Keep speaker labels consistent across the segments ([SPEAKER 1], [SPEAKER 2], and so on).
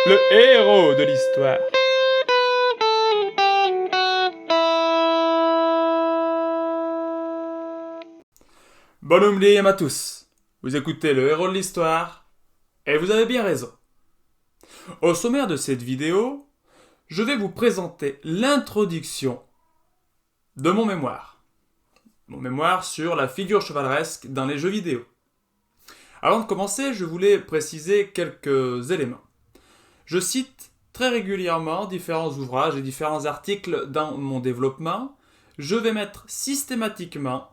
[SPEAKER 1] le héros de l'histoire. Bonjour à tous, vous écoutez le héros de l'histoire, et vous avez bien raison. Au sommaire de cette vidéo, je vais vous présenter l'introduction de mon mémoire. Mon mémoire sur la figure chevaleresque dans les jeux vidéo. Avant de commencer, je voulais préciser quelques éléments. Je cite très régulièrement différents ouvrages et différents articles dans mon développement. Je vais mettre systématiquement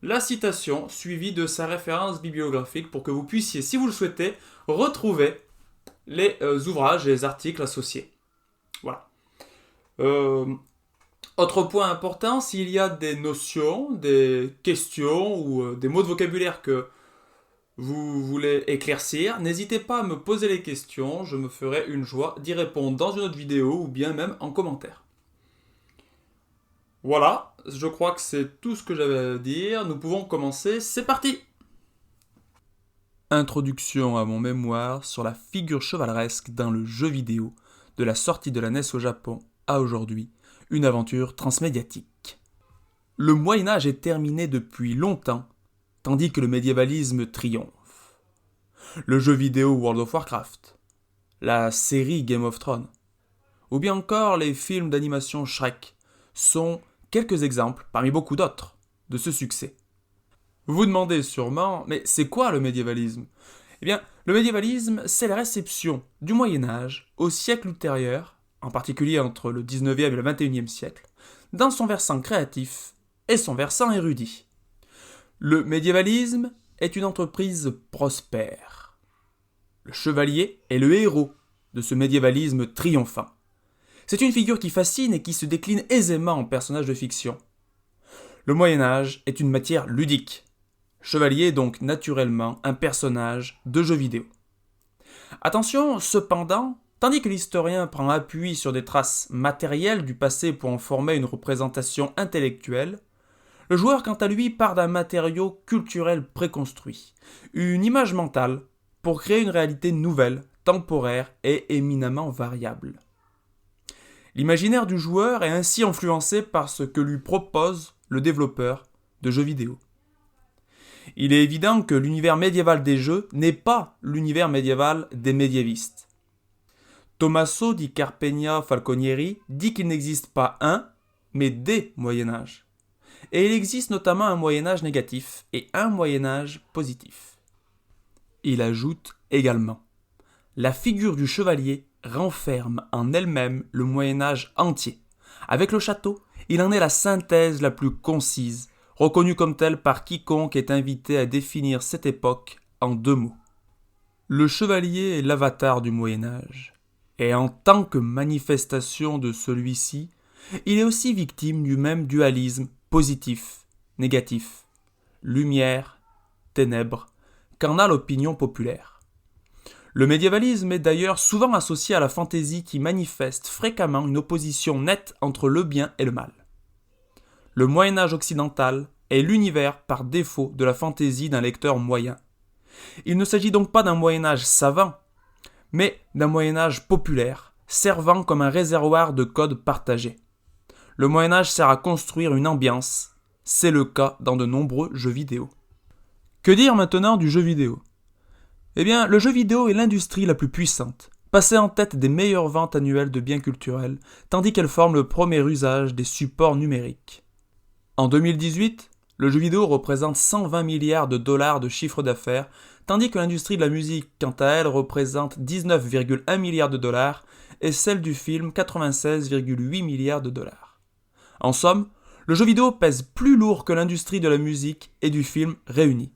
[SPEAKER 1] la citation suivie de sa référence bibliographique pour que vous puissiez, si vous le souhaitez, retrouver les ouvrages et les articles associés. Voilà. Autre point important, s'il y a des notions, des questions ou des mots de vocabulaire que vous voulez éclaircir, n'hésitez pas à me poser les questions, je me ferai une joie d'y répondre dans une autre vidéo ou bien même en commentaire. Voilà, je crois que c'est tout ce que j'avais à dire, nous pouvons commencer, c'est parti! Introduction à mon mémoire sur la figure chevaleresque dans le jeu vidéo, de la sortie de la NES au Japon à aujourd'hui, une aventure transmédiatique. Le Moyen-Âge est terminé depuis longtemps, tandis que le médiévalisme triomphe. Le jeu vidéo World of Warcraft, la série Game of Thrones, ou bien encore les films d'animation Shrek sont quelques exemples, parmi beaucoup d'autres, de ce succès. Vous vous demandez sûrement, mais c'est quoi le médiévalisme ? Eh bien, le médiévalisme, c'est la réception du Moyen-Âge au siècle ultérieur, en particulier entre le 19e et le 21e siècle, dans son versant créatif et son versant érudit. Le médiévalisme est une entreprise prospère. Le chevalier est le héros de ce médiévalisme triomphant. C'est une figure qui fascine et qui se décline aisément en personnage de fiction. Le Moyen-Âge est une matière ludique. Chevalier est donc naturellement un personnage de jeu vidéo. Attention, cependant, tandis que l'historien prend appui sur des traces matérielles du passé pour en former une représentation intellectuelle, le joueur, quant à lui, part d'un matériau culturel préconstruit, une image mentale, pour créer une réalité nouvelle, temporaire et éminemment variable. L'imaginaire du joueur est ainsi influencé par ce que lui propose le développeur de jeux vidéo. Il est évident que l'univers médiéval des jeux n'est pas l'univers médiéval des médiévistes. Tommaso di Carpegna Falconieri dit qu'il n'existe pas un, mais des Moyen-Âge. Et il existe notamment un Moyen-Âge négatif et un Moyen-Âge positif. Il ajoute également « La figure du chevalier renferme en elle-même le Moyen-Âge entier. Avec le château, il en est la synthèse la plus concise, reconnue comme telle par quiconque est invité à définir cette époque en 2 mots. Le chevalier est l'avatar du Moyen-Âge, et en tant que manifestation de celui-ci, il est aussi victime du même dualisme positif, négatif, lumière, ténèbres, qu'en a l'opinion populaire. Le médiévalisme est d'ailleurs souvent associé à la fantaisie qui manifeste fréquemment une opposition nette entre le bien et le mal. Le Moyen-Âge occidental est l'univers par défaut de la fantaisie d'un lecteur moyen. Il ne s'agit donc pas d'un Moyen-Âge savant, mais d'un Moyen-Âge populaire, servant comme un réservoir de codes partagés. Le Moyen-Âge sert à construire une ambiance, c'est le cas dans de nombreux jeux vidéo. Que dire maintenant du jeu vidéo ? Eh bien, le jeu vidéo est l'industrie la plus puissante, passée en tête des meilleures ventes annuelles de biens culturels, tandis qu'elle forme le premier usage des supports numériques. En 2018, le jeu vidéo représente 120 milliards de dollars de chiffre d'affaires, tandis que l'industrie de la musique, quant à elle, représente 19,1 milliards de dollars et celle du film 96,8 milliards de dollars. En somme, le jeu vidéo pèse plus lourd que l'industrie de la musique et du film réunis.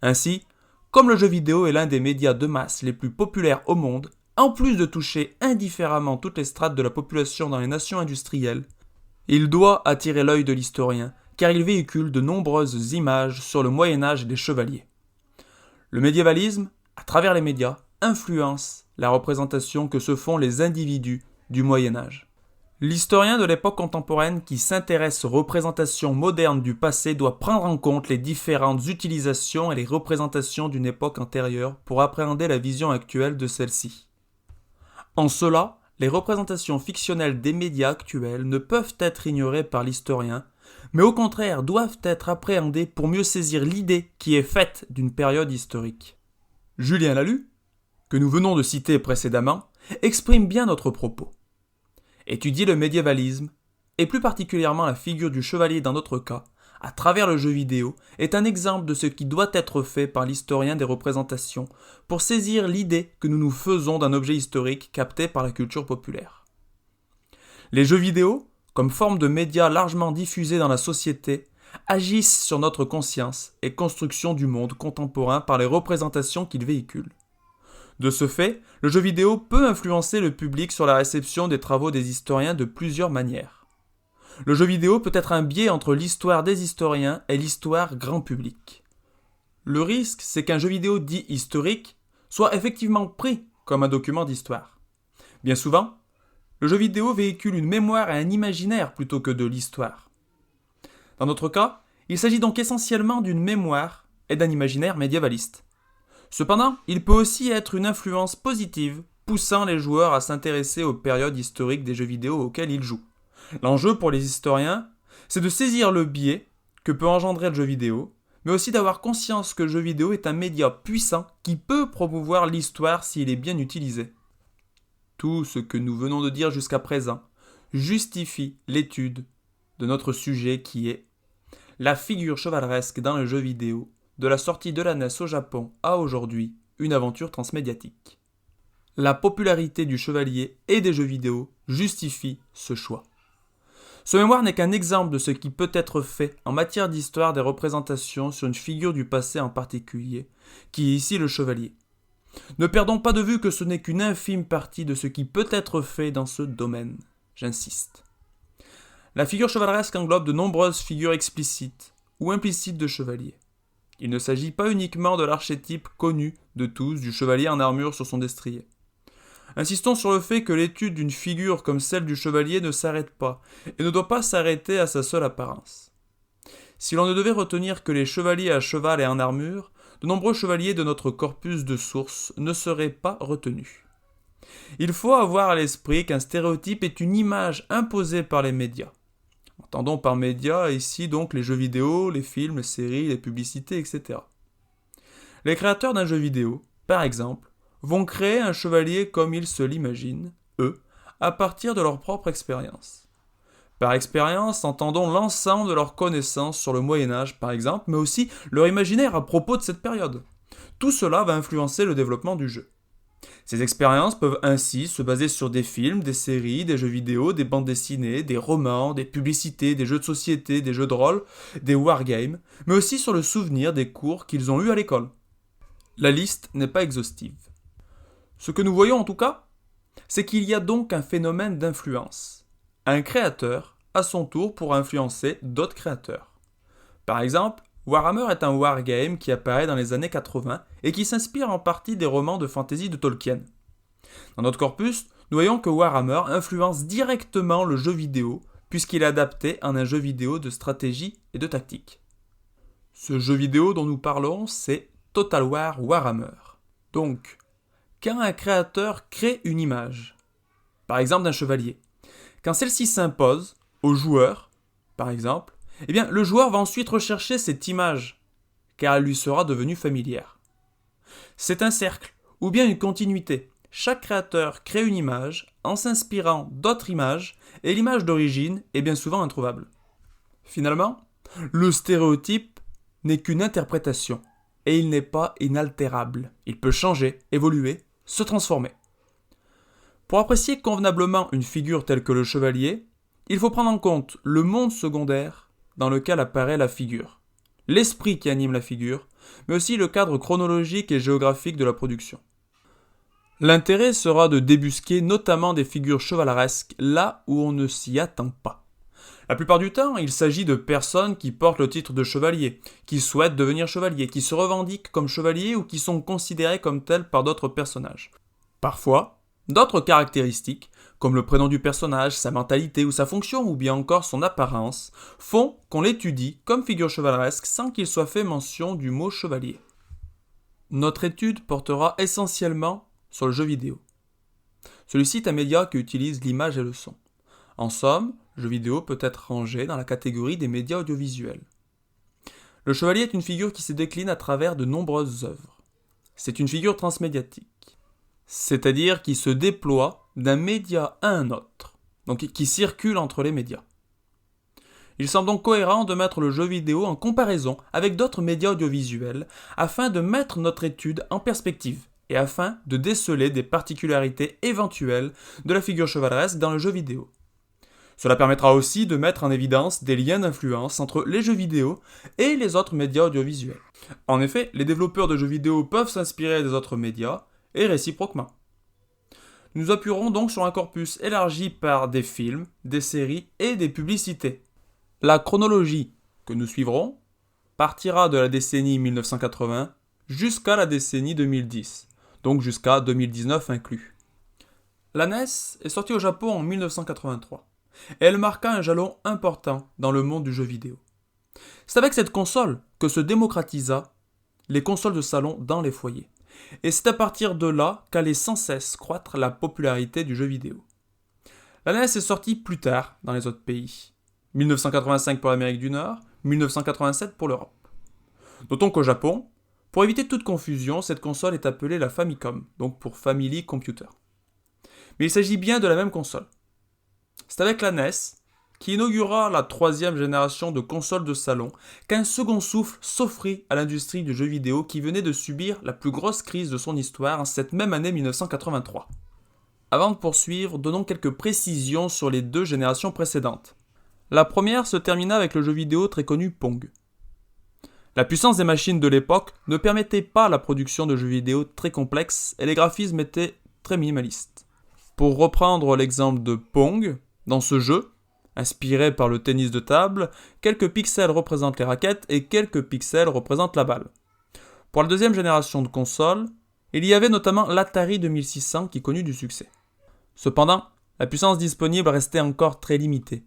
[SPEAKER 1] Ainsi, comme le jeu vidéo est l'un des médias de masse les plus populaires au monde, en plus de toucher indifféremment toutes les strates de la population dans les nations industrielles, il doit attirer l'œil de l'historien, car il véhicule de nombreuses images sur le Moyen-Âge des chevaliers. Le médiévalisme, à travers les médias, influence la représentation que se font les individus du Moyen-Âge. L'historien de l'époque contemporaine qui s'intéresse aux représentations modernes du passé doit prendre en compte les différentes utilisations et les représentations d'une époque antérieure pour appréhender la vision actuelle de celle-ci. En cela, les représentations fictionnelles des médias actuels ne peuvent être ignorées par l'historien, mais au contraire doivent être appréhendées pour mieux saisir l'idée qui est faite d'une période historique. Julien Lalu, que nous venons de citer précédemment, exprime bien notre propos. Étudier le médiévalisme, et plus particulièrement la figure du chevalier dans notre cas, à travers le jeu vidéo, est un exemple de ce qui doit être fait par l'historien des représentations pour saisir l'idée que nous nous faisons d'un objet historique capté par la culture populaire. Les jeux vidéo, comme forme de médias largement diffusés dans la société, agissent sur notre conscience et construction du monde contemporain par les représentations qu'ils véhiculent. De ce fait, le jeu vidéo peut influencer le public sur la réception des travaux des historiens de plusieurs manières. Le jeu vidéo peut être un biais entre l'histoire des historiens et l'histoire grand public. Le risque, c'est qu'un jeu vidéo dit historique soit effectivement pris comme un document d'histoire. Bien souvent, le jeu vidéo véhicule une mémoire et un imaginaire plutôt que de l'histoire. Dans notre cas, il s'agit donc essentiellement d'une mémoire et d'un imaginaire médiévaliste. Cependant, il peut aussi être une influence positive, poussant les joueurs à s'intéresser aux périodes historiques des jeux vidéo auxquels ils jouent. L'enjeu pour les historiens, c'est de saisir le biais que peut engendrer le jeu vidéo, mais aussi d'avoir conscience que le jeu vidéo est un média puissant qui peut promouvoir l'histoire s'il est bien utilisé. Tout ce que nous venons de dire jusqu'à présent justifie l'étude de notre sujet qui est la figure chevaleresque dans le jeu vidéo, de la sortie de la NES au Japon à aujourd'hui, une aventure transmédiatique. La popularité du chevalier et des jeux vidéo justifie ce choix. Ce mémoire n'est qu'un exemple de ce qui peut être fait en matière d'histoire des représentations sur une figure du passé en particulier, qui est ici le chevalier. Ne perdons pas de vue que ce n'est qu'une infime partie de ce qui peut être fait dans ce domaine, j'insiste. La figure chevaleresque englobe de nombreuses figures explicites ou implicites de chevaliers. Il ne s'agit pas uniquement de l'archétype connu de tous du chevalier en armure sur son destrier. Insistons sur le fait que l'étude d'une figure comme celle du chevalier ne s'arrête pas et ne doit pas s'arrêter à sa seule apparence. Si l'on ne devait retenir que les chevaliers à cheval et en armure, de nombreux chevaliers de notre corpus de sources ne seraient pas retenus. Il faut avoir à l'esprit qu'un stéréotype est une image imposée par les médias. Entendons par médias ici donc les jeux vidéo, les films, les séries, les publicités, etc. Les créateurs d'un jeu vidéo, par exemple, vont créer un chevalier comme ils se l'imaginent, eux, à partir de leur propre expérience. Par expérience, entendons l'ensemble de leurs connaissances sur le Moyen-Âge, par exemple, mais aussi leur imaginaire à propos de cette période. Tout cela va influencer le développement du jeu. Ces expériences peuvent ainsi se baser sur des films, des séries, des jeux vidéo, des bandes dessinées, des romans, des publicités, des jeux de société, des jeux de rôle, des wargames, mais aussi sur le souvenir des cours qu'ils ont eus à l'école. La liste n'est pas exhaustive. Ce que nous voyons en tout cas, c'est qu'il y a donc un phénomène d'influence. Un créateur, à son tour, pourra influencer d'autres créateurs. Par exemple, Warhammer est un wargame qui apparaît dans les années 80 et qui s'inspire en partie des romans de fantasy de Tolkien. Dans notre corpus, nous voyons que Warhammer influence directement le jeu vidéo puisqu'il est adapté en un jeu vidéo de stratégie et de tactique. Ce jeu vidéo dont nous parlons, c'est Total War Warhammer. Donc, quand un créateur crée une image, par exemple d'un chevalier, quand celle-ci s'impose au joueur, par exemple, eh bien, le joueur va ensuite rechercher cette image, car elle lui sera devenue familière. C'est un cercle, ou bien une continuité. Chaque créateur crée une image en s'inspirant d'autres images, et l'image d'origine est bien souvent introuvable. Finalement, le stéréotype n'est qu'une interprétation, et il n'est pas inaltérable. Il peut changer, évoluer, se transformer. Pour apprécier convenablement une figure telle que le chevalier, il faut prendre en compte le monde secondaire dans lequel apparaît la figure, l'esprit qui anime la figure, mais aussi le cadre chronologique et géographique de la production. L'intérêt sera de débusquer notamment des figures chevaleresques là où on ne s'y attend pas. La plupart du temps, il s'agit de personnes qui portent le titre de chevalier, qui souhaitent devenir chevalier, qui se revendiquent comme chevalier ou qui sont considérés comme tels par d'autres personnages. Parfois, d'autres caractéristiques, comme le prénom du personnage, sa mentalité ou sa fonction, ou bien encore son apparence, font qu'on l'étudie comme figure chevaleresque sans qu'il soit fait mention du mot chevalier. Notre étude portera essentiellement sur le jeu vidéo. Celui-ci est un média qui utilise l'image et le son. En somme, jeu vidéo peut être rangé dans la catégorie des médias audiovisuels. Le chevalier est une figure qui se décline à travers de nombreuses œuvres. C'est une figure transmédiatique, c'est-à-dire qui se déploie d'un média à un autre, donc qui circule entre les médias. Il semble donc cohérent de mettre le jeu vidéo en comparaison avec d'autres médias audiovisuels afin de mettre notre étude en perspective et afin de déceler des particularités éventuelles de la figure chevaleresque dans le jeu vidéo. Cela permettra aussi de mettre en évidence des liens d'influence entre les jeux vidéo et les autres médias audiovisuels. En effet, les développeurs de jeux vidéo peuvent s'inspirer des autres médias et réciproquement. Nous appuierons donc sur un corpus élargi par des films, des séries et des publicités. La chronologie que nous suivrons partira de la décennie 1980 jusqu'à la décennie 2010, donc jusqu'à 2019 inclus. La NES est sortie au Japon en 1983. Et elle marqua un jalon important dans le monde du jeu vidéo. C'est avec cette console que se démocratisa les consoles de salon dans les foyers. Et c'est à partir de là qu'allait sans cesse croître la popularité du jeu vidéo. La NES est sortie plus tard dans les autres pays. 1985 pour l'Amérique du Nord, 1987 pour l'Europe. Notons qu'au Japon, pour éviter toute confusion, cette console est appelée la Famicom, donc pour Family Computer. Mais il s'agit bien de la même console. C'est avec la NES, qui inaugura la troisième génération de consoles de salon, qu'un second souffle s'offrit à l'industrie du jeu vidéo qui venait de subir la plus grosse crise de son histoire en cette même année 1983. Avant de poursuivre, donnons quelques précisions sur les deux générations précédentes. La première se termina avec le jeu vidéo très connu Pong. La puissance des machines de l'époque ne permettait pas la production de jeux vidéo très complexes et les graphismes étaient très minimalistes. Pour reprendre l'exemple de Pong, dans ce jeu, inspiré par le tennis de table, quelques pixels représentent les raquettes et quelques pixels représentent la balle. Pour la deuxième génération de consoles, il y avait notamment l'Atari 2600 qui connut du succès. Cependant, la puissance disponible restait encore très limitée.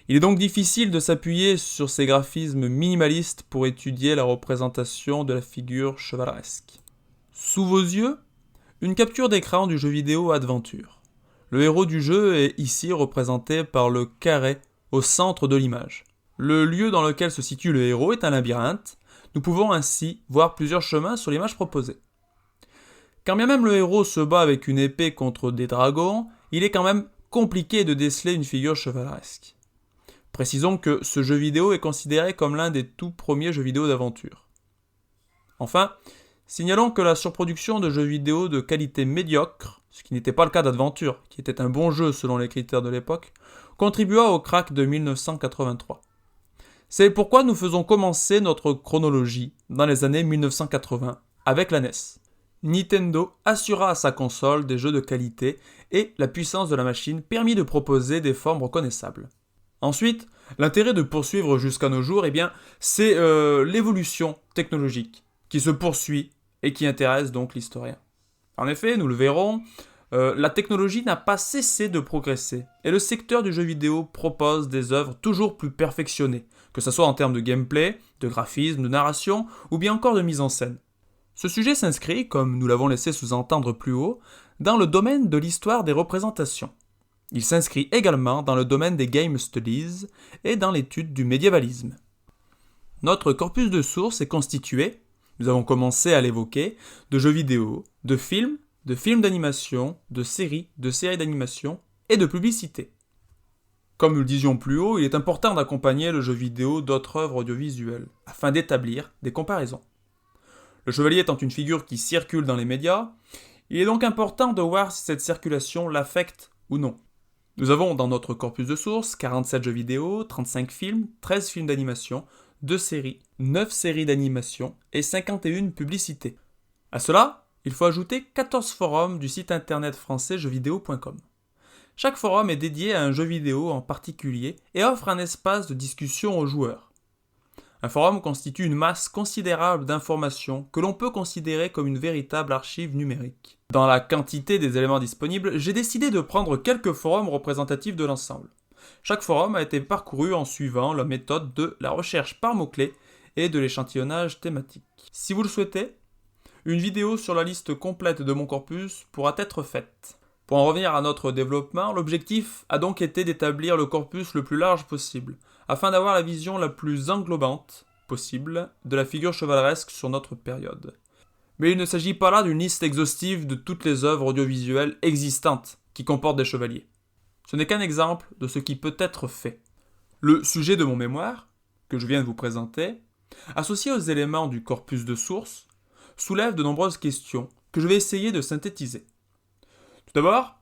[SPEAKER 1] Il est donc difficile de s'appuyer sur ces graphismes minimalistes pour étudier la représentation de la figure chevaleresque. Sous vos yeux, une capture d'écran du jeu vidéo Adventure. Le héros du jeu est ici représenté par le carré au centre de l'image. Le lieu dans lequel se situe le héros est un labyrinthe. Nous pouvons ainsi voir plusieurs chemins sur l'image proposée. Quand bien même le héros se bat avec une épée contre des dragons, il est quand même compliqué de déceler une figure chevaleresque. Précisons que ce jeu vidéo est considéré comme l'un des tout premiers jeux vidéo d'aventure. Enfin, signalons que la surproduction de jeux vidéo de qualité médiocre, ce qui n'était pas le cas d'Adventure, qui était un bon jeu selon les critères de l'époque, contribua au crack de 1983. C'est pourquoi nous faisons commencer notre chronologie dans les années 1980 avec la NES. Nintendo assura à sa console des jeux de qualité et la puissance de la machine permit de proposer des formes reconnaissables. Ensuite, l'intérêt de poursuivre jusqu'à nos jours, c'est l'évolution technologique qui se poursuit et qui intéresse donc l'historien. En effet, nous le verrons, la technologie n'a pas cessé de progresser et le secteur du jeu vidéo propose des œuvres toujours plus perfectionnées, que ce soit en termes de gameplay, de graphisme, de narration ou bien encore de mise en scène. Ce sujet s'inscrit, comme nous l'avons laissé sous-entendre plus haut, dans le domaine de l'histoire des représentations. Il s'inscrit également dans le domaine des game studies et dans l'étude du médiévalisme. Notre corpus de sources est constitué, nous avons commencé à l'évoquer, de jeux vidéo, de films d'animation, de séries d'animation et de publicités. Comme nous le disions plus haut, il est important d'accompagner le jeu vidéo d'autres œuvres audiovisuelles, afin d'établir des comparaisons. Le chevalier étant une figure qui circule dans les médias, il est donc important de voir si cette circulation l'affecte ou non. Nous avons dans notre corpus de sources 47 jeux vidéo, 35 films, 13 films d'animation, 2 séries, 9 séries d'animation et 51 publicités. À cela, il faut ajouter 14 forums du site internet français jeuxvideo.com. Chaque forum est dédié à un jeu vidéo en particulier et offre un espace de discussion aux joueurs. Un forum constitue une masse considérable d'informations que l'on peut considérer comme une véritable archive numérique. Dans la quantité des éléments disponibles, j'ai décidé de prendre quelques forums représentatifs de l'ensemble. Chaque forum a été parcouru en suivant la méthode de la recherche par mots-clés et de l'échantillonnage thématique. Si vous le souhaitez, une vidéo sur la liste complète de mon corpus pourra être faite. Pour en revenir à notre développement, l'objectif a donc été d'établir le corpus le plus large possible, afin d'avoir la vision la plus englobante possible de la figure chevaleresque sur notre période. Mais il ne s'agit pas là d'une liste exhaustive de toutes les œuvres audiovisuelles existantes qui comportent des chevaliers. Ce n'est qu'un exemple de ce qui peut être fait. Le sujet de mon mémoire, que je viens de vous présenter, associé aux éléments du corpus de sources, soulève de nombreuses questions que je vais essayer de synthétiser. Tout d'abord,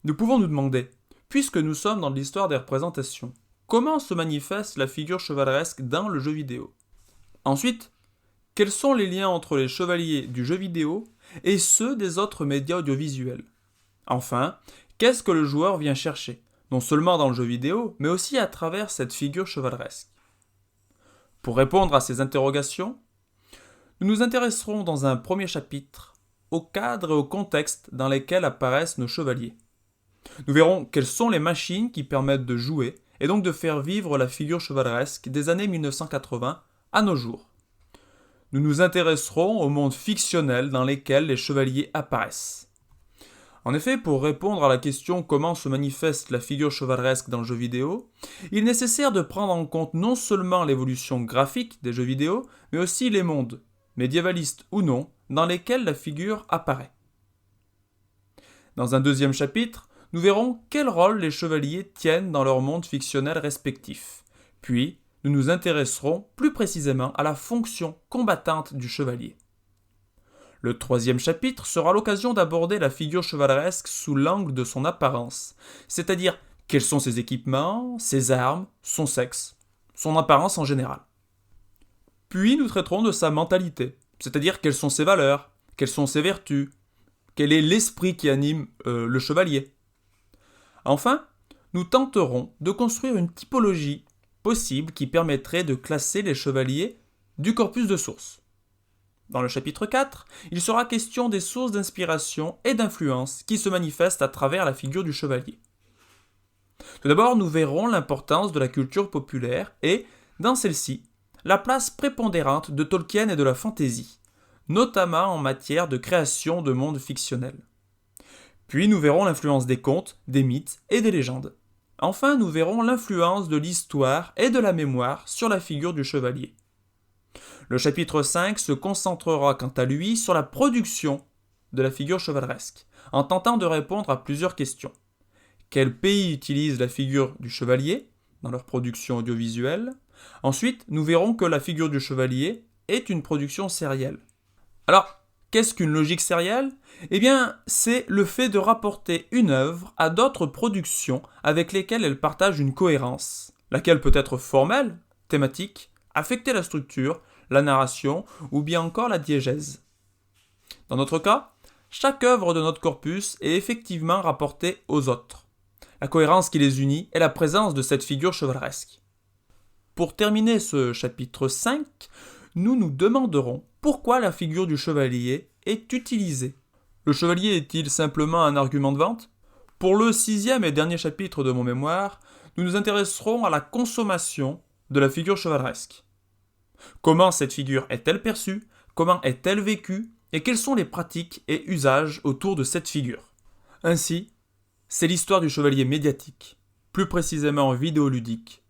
[SPEAKER 1] nous pouvons nous demander, puisque nous sommes dans l'histoire des représentations, comment se manifeste la figure chevaleresque dans le jeu vidéo? Ensuite, quels sont les liens entre les chevaliers du jeu vidéo et ceux des autres médias audiovisuels? Enfin, qu'est-ce que le joueur vient chercher, non seulement dans le jeu vidéo, mais aussi à travers cette figure chevaleresque? Pour répondre à ces interrogations, nous nous intéresserons dans un premier chapitre au cadre et au contexte dans lesquels apparaissent nos chevaliers. Nous verrons quelles sont les machines qui permettent de jouer et donc de faire vivre la figure chevaleresque des années 1980 à nos jours. Nous nous intéresserons au monde fictionnel dans lequel les chevaliers apparaissent. En effet, pour répondre à la question comment se manifeste la figure chevaleresque dans le jeu vidéo, il est nécessaire de prendre en compte non seulement l'évolution graphique des jeux vidéo, mais aussi les mondes, médiévalistes ou non, dans lesquels la figure apparaît. Dans un deuxième chapitre, nous verrons quel rôle les chevaliers tiennent dans leur monde fictionnel respectif. Puis, nous nous intéresserons plus précisément à la fonction combattante du chevalier. Le troisième chapitre sera l'occasion d'aborder la figure chevaleresque sous l'angle de son apparence, c'est-à-dire quels sont ses équipements, ses armes, son sexe, son apparence en général. Puis nous traiterons de sa mentalité, c'est-à-dire quelles sont ses valeurs, quelles sont ses vertus, quel est l'esprit qui anime le chevalier. Enfin, nous tenterons de construire une typologie possible qui permettrait de classer les chevaliers du corpus de sources. Dans le chapitre 4, il sera question des sources d'inspiration et d'influence qui se manifestent à travers la figure du chevalier. Tout d'abord, nous verrons l'importance de la culture populaire et, dans celle-ci, la place prépondérante de Tolkien et de la fantasy, notamment en matière de création de mondes fictionnels. Puis nous verrons l'influence des contes, des mythes et des légendes. Enfin, nous verrons l'influence de l'histoire et de la mémoire sur la figure du chevalier. Le chapitre 5 se concentrera quant à lui sur la production de la figure chevaleresque, en tentant de répondre à plusieurs questions. Quel pays utilise la figure du chevalier dans leur production audiovisuelle? Ensuite, nous verrons que la figure du chevalier est une production sérielle. Alors, qu'est-ce qu'une logique sérielle? Eh bien, c'est le fait de rapporter une œuvre à d'autres productions avec lesquelles elle partage une cohérence, laquelle peut être formelle, thématique, affecter la structure, la narration ou bien encore la diégèse. Dans notre cas, chaque œuvre de notre corpus est effectivement rapportée aux autres. La cohérence qui les unit est la présence de cette figure chevaleresque. Pour terminer ce chapitre 5, nous nous demanderons pourquoi la figure du chevalier est utilisée. Le chevalier est-il simplement un argument de vente? Pour le 6e et dernier chapitre de mon mémoire, nous nous intéresserons à la consommation de la figure chevaleresque. Comment cette figure est-elle perçue? Comment est-elle vécue? Et quelles sont les pratiques et usages autour de cette figure? Ainsi, c'est l'histoire du chevalier médiatique, plus précisément vidéoludique,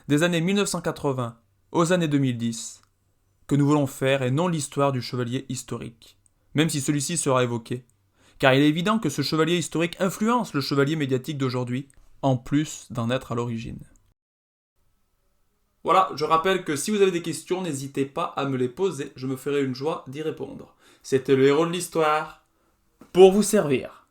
[SPEAKER 1] des années 1980 aux années 2010, que nous voulons faire et non l'histoire du chevalier historique, même si celui-ci sera évoqué, car il est évident que ce chevalier historique influence le chevalier médiatique d'aujourd'hui, en plus d'en être à l'origine. Voilà, je rappelle que si vous avez des questions, n'hésitez pas à me les poser, je me ferai une joie d'y répondre. C'était le héros de l'histoire, pour vous servir.